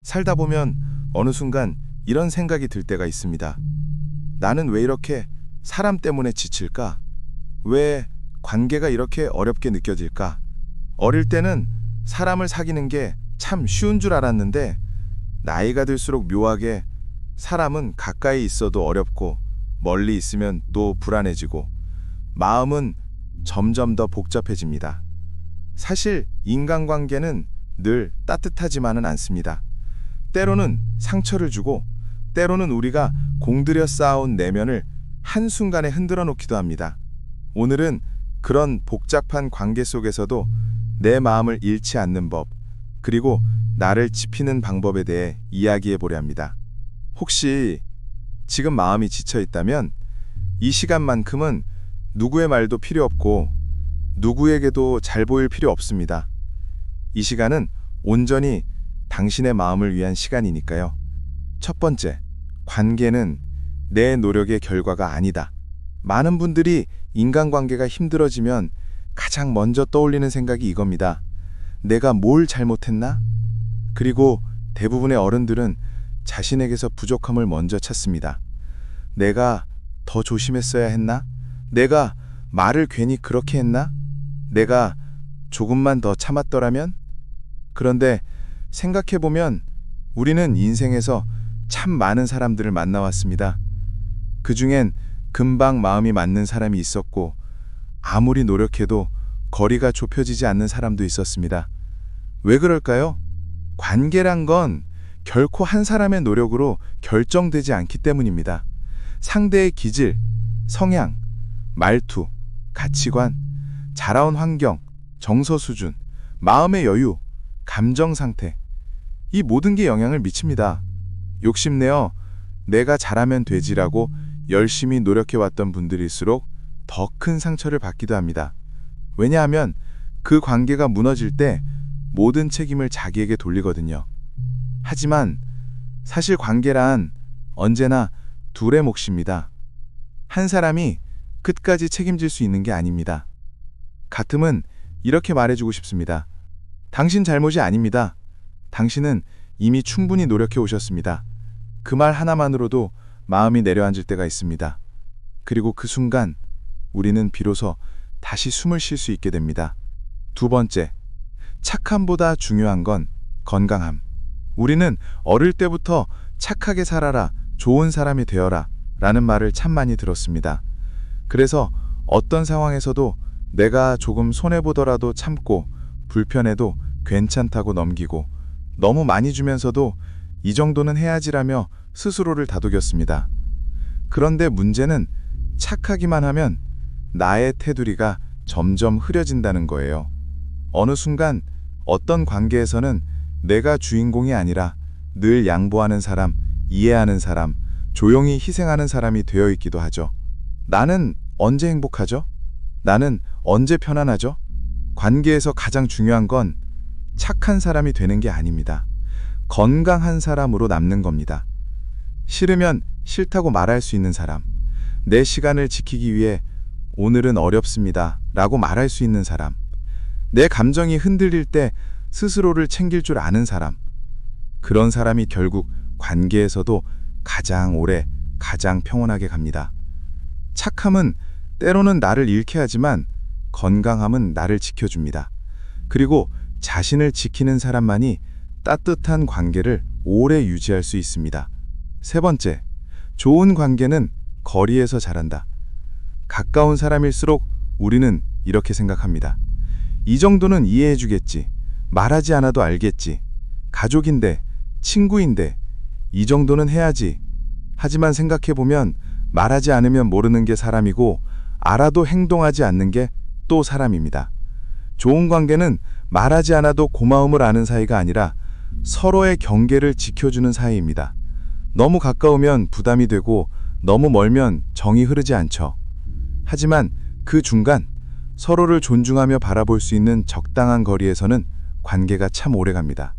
살다 보면 어느 순간 이런 생각이 들 때가 있습니다. 나는 왜 이렇게 사람 때문에 지칠까? 왜 관계가 이렇게 어렵게 느껴질까? 어릴 때는 사람을 사귀는 게 참 쉬운 줄 알았는데 나이가 들수록 묘하게 사람은 가까이 있어도 어렵고 멀리 있으면 또 불안해지고 마음은 점점 더 복잡해집니다. 사실 인간관계는 늘 따뜻하지만은 않습니다. 때로는 상처를 주고 때로는 우리가 공들여 쌓아온 내면을 한순간에 흔들어 놓기도 합니다. 오늘은 그런 복잡한 관계 속에서도 내 마음을 잃지 않는 법, 그리고 나를 지키는 방법에 대해 이야기해 보려 합니다. 혹시 지금 마음이 지쳐 있다면 이 시간만큼은 누구의 말도 필요 없고 누구에게도 잘 보일 필요 없습니다. 이 시간은 온전히 당신의 마음을 위한 시간이니까요. 첫 번째, 관계는 내 노력의 결과가 아니다. 많은 분들이 인간관계가 힘들어지면 가장 먼저 떠올리는 생각이 이겁니다. 내가 뭘 잘못했나? 그리고 대부분의 어른들은 자신에게서 부족함을 먼저 찾습니다. 내가 더 조심했어야 했나? 내가 말을 괜히 그렇게 했나? 내가 조금만 더 참았더라면? 그런데 생각해보면 우리는 인생에서 참 많은 사람들을 만나왔습니다. 그 중엔 금방 마음이 맞는 사람이 있었고 아무리 노력해도 거리가 좁혀지지 않는 사람도 있었습니다. 왜 그럴까요? 관계란 건 결코 한 사람의 노력으로 결정되지 않기 때문입니다. 상대의 기질, 성향, 말투, 가치관, 자라온 환경, 정서 수준, 마음의 여유, 감정 상태, 이 모든 게 영향을 미칩니다. 욕심내어 내가 잘하면 되지라고 열심히 노력해왔던 분들일수록 더 큰 상처를 받기도 합니다. 왜냐하면 그 관계가 무너질 때 모든 책임을 자기에게 돌리거든요. 하지만 사실 관계란 언제나 둘의 몫입니다. 한 사람이 끝까지 책임질 수 있는 게 아닙니다. 가끔은 이렇게 말해주고 싶습니다. 당신 잘못이 아닙니다. 당신은 이미 충분히 노력해 오셨습니다. 그 말 하나만으로도 마음이 내려앉을 때가 있습니다. 그리고 그 순간 우리는 비로소 다시 숨을 쉴 수 있게 됩니다. 두 번째, 착함보다 중요한 건 건강함. 우리는 어릴 때부터 착하게 살아라, 좋은 사람이 되어라 라는 말을 참 많이 들었습니다. 그래서 어떤 상황에서도 내가 조금 손해보더라도 참고 불편해도 괜찮다고 넘기고 너무 많이 주면서도 이 정도는 해야지라며 스스로를 다독였습니다. 그런데 문제는 착하기만 하면 나의 테두리가 점점 흐려진다는 거예요. 어느 순간 어떤 관계에서는 내가 주인공이 아니라 늘 양보하는 사람, 이해하는 사람, 조용히 희생하는 사람이 되어 있기도 하죠. 나는 언제 행복하죠? 나는 언제 편안하죠? 관계에서 가장 중요한 건 착한 사람이 되는 게 아닙니다. 건강한 사람으로 남는 겁니다. 싫으면 싫다고 말할 수 있는 사람, 내 시간을 지키기 위해 오늘은 어렵습니다 라고 말할 수 있는 사람, 내 감정이 흔들릴 때 스스로를 챙길 줄 아는 사람, 그런 사람이 결국 관계에서도 가장 오래, 가장 평온하게 갑니다. 착함은 때로는 나를 잃게 하지만 건강함은 나를 지켜줍니다. 그리고 자신을 지키는 사람만이 따뜻한 관계를 오래 유지할 수 있습니다. 세 번째, 좋은 관계는 거리에서 자란다. 가까운 사람일수록 우리는 이렇게 생각합니다. 이 정도는 이해해주겠지. 말하지 않아도 알겠지. 가족인데, 친구인데, 이 정도는 해야지. 하지만 생각해보면 말하지 않으면 모르는 게 사람이고 알아도 행동하지 않는 게 또 사람입니다. 좋은 관계는 말하지 않아도 고마움을 아는 사이가 아니라 서로의 경계를 지켜주는 사이입니다. 너무 가까우면 부담이 되고 너무 멀면 정이 흐르지 않죠. 하지만 그 중간 서로를 존중하며 바라볼 수 있는 적당한 거리에서는 관계가 참 오래갑니다.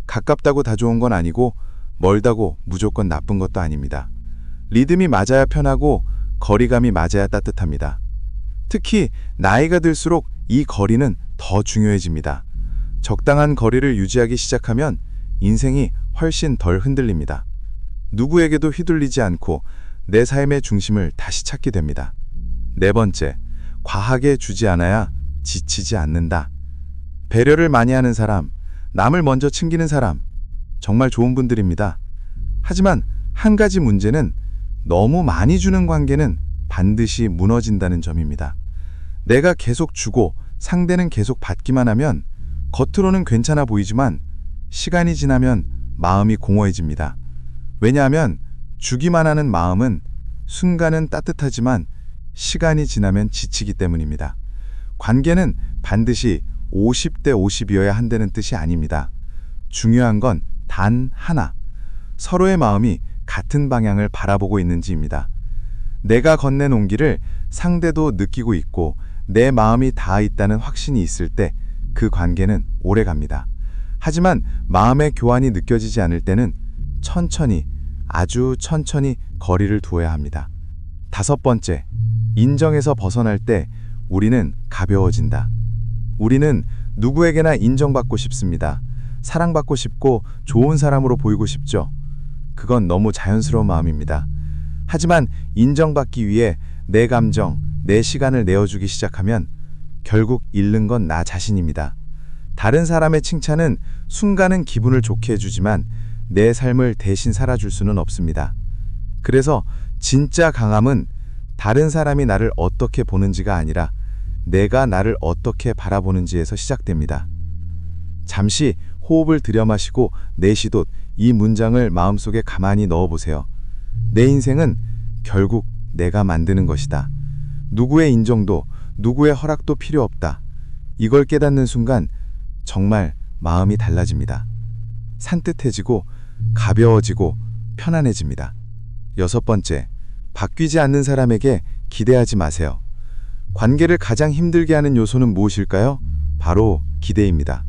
가깝다고 다 좋은 건 아니고 멀다고 무조건 나쁜 것도 아닙니다. 리듬이 맞아야 편하고 거리감이 맞아야 따뜻합니다. 특히 나이가 들수록 이 거리는 더 중요해집니다. 적당한 거리를 유지하기 시작하면 인생이 훨씬 덜 흔들립니다. 누구에게도 휘둘리지 않고 내 삶의 중심을 다시 찾게 됩니다. 네 번째, 과하게 주지 않아야 지치지 않는다. 배려를 많이 하는 사람, 남을 먼저 챙기는 사람, 정말 좋은 분들입니다. 하지만 한 가지 문제는 너무 많이 주는 관계는 반드시 무너진다는 점입니다. 내가 계속 주고 상대는 계속 받기만 하면 겉으로는 괜찮아 보이지만 시간이 지나면 마음이 공허해집니다. 왜냐하면 주기만 하는 마음은 순간은 따뜻하지만 시간이 지나면 지치기 때문입니다. 관계는 반드시 50대 50이어야 한다는 뜻이 아닙니다. 중요한 건 단 하나, 서로의 마음이 같은 방향을 바라보고 있는지입니다. 내가 건네놓은 길을 상대도 느끼고 있고 내 마음이 닿아 있다는 확신이 있을 때 그 관계는 오래 갑니다. 하지만 마음의 교환이 느껴지지 않을 때는 천천히, 아주 천천히 거리를 두어야 합니다. 다섯 번째, 인정에서 벗어날 때 우리는 가벼워진다. 우리는 누구에게나 인정받고 싶습니다. 사랑받고 싶고 좋은 사람으로 보이고 싶죠. 그건 너무 자연스러운 마음입니다. 하지만 인정받기 위해 내 감정, 내 시간을 내어주기 시작하면 결국 잃는 건 나 자신입니다. 다른 사람의 칭찬은 순간은 기분을 좋게 해주지만 내 삶을 대신 살아줄 수는 없습니다. 그래서 진짜 강함은 다른 사람이 나를 어떻게 보는지가 아니라 내가 나를 어떻게 바라보는지에서 시작됩니다. 잠시 호흡을 들여마시고 내쉬듯 이 문장을 마음속에 가만히 넣어보세요. 내 인생은 결국 내가 만드는 것이다. 누구의 인정도, 누구의 허락도 필요 없다. 이걸 깨닫는 순간 정말 마음이 달라집니다. 산뜻해지고 가벼워지고 편안해집니다. 여섯 번째, 바뀌지 않는 사람에게 기대하지 마세요. 관계를 가장 힘들게 하는 요소는 무엇일까요? 바로 기대입니다.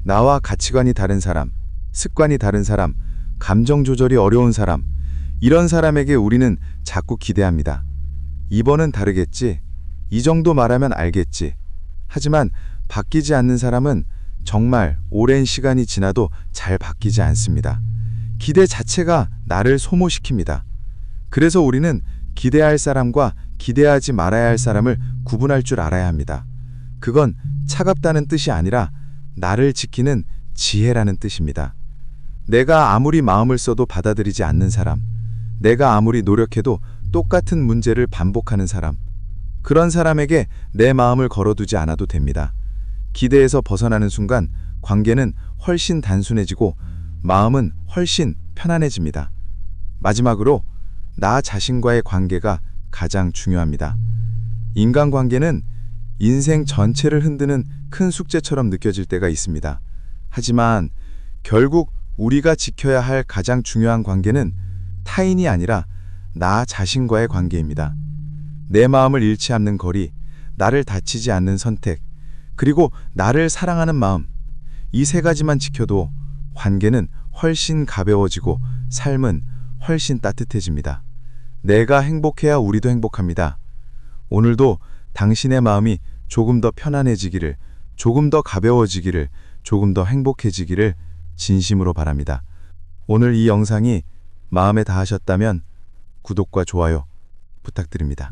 나와 가치관이 다른 사람, 습관이 다른 사람, 감정 조절이 어려운 사람, 이런 사람에게 우리는 자꾸 기대합니다. 이번은 다르겠지. 이 정도 말하면 알겠지. 하지만 바뀌지 않는 사람은 정말 오랜 시간이 지나도 잘 바뀌지 않습니다. 기대 자체가 나를 소모시킵니다. 그래서 우리는 기대할 사람과 기대하지 말아야 할 사람을 구분할 줄 알아야 합니다. 그건 차갑다는 뜻이 아니라 나를 지키는 지혜라는 뜻입니다. 내가 아무리 마음을 써도 받아들이지 않는 사람, 내가 아무리 노력해도 똑같은 문제를 반복하는 사람, 그런 사람에게 내 마음을 걸어두지 않아도 됩니다. 기대에서 벗어나는 순간 관계는 훨씬 단순해지고 마음은 훨씬 편안해집니다. 마지막으로 나 자신과의 관계가 가장 중요합니다. 인간관계는 인생 전체를 흔드는 큰 숙제처럼 느껴질 때가 있습니다. 하지만 결국 우리가 지켜야 할 가장 중요한 관계는 타인이 아니라 나 자신과의 관계입니다. 내 마음을 잃지 않는 거리, 나를 다치지 않는 선택, 그리고 나를 사랑하는 마음, 이 세 가지만 지켜도 관계는 훨씬 가벼워지고 삶은 훨씬 따뜻해집니다. 내가 행복해야 우리도 행복합니다. 오늘도 당신의 마음이 조금 더 편안해지기를, 조금 더 가벼워지기를, 조금 더 행복해지기를 진심으로 바랍니다. 오늘 이 영상이 마음에 닿으셨다면 구독과 좋아요 부탁드립니다.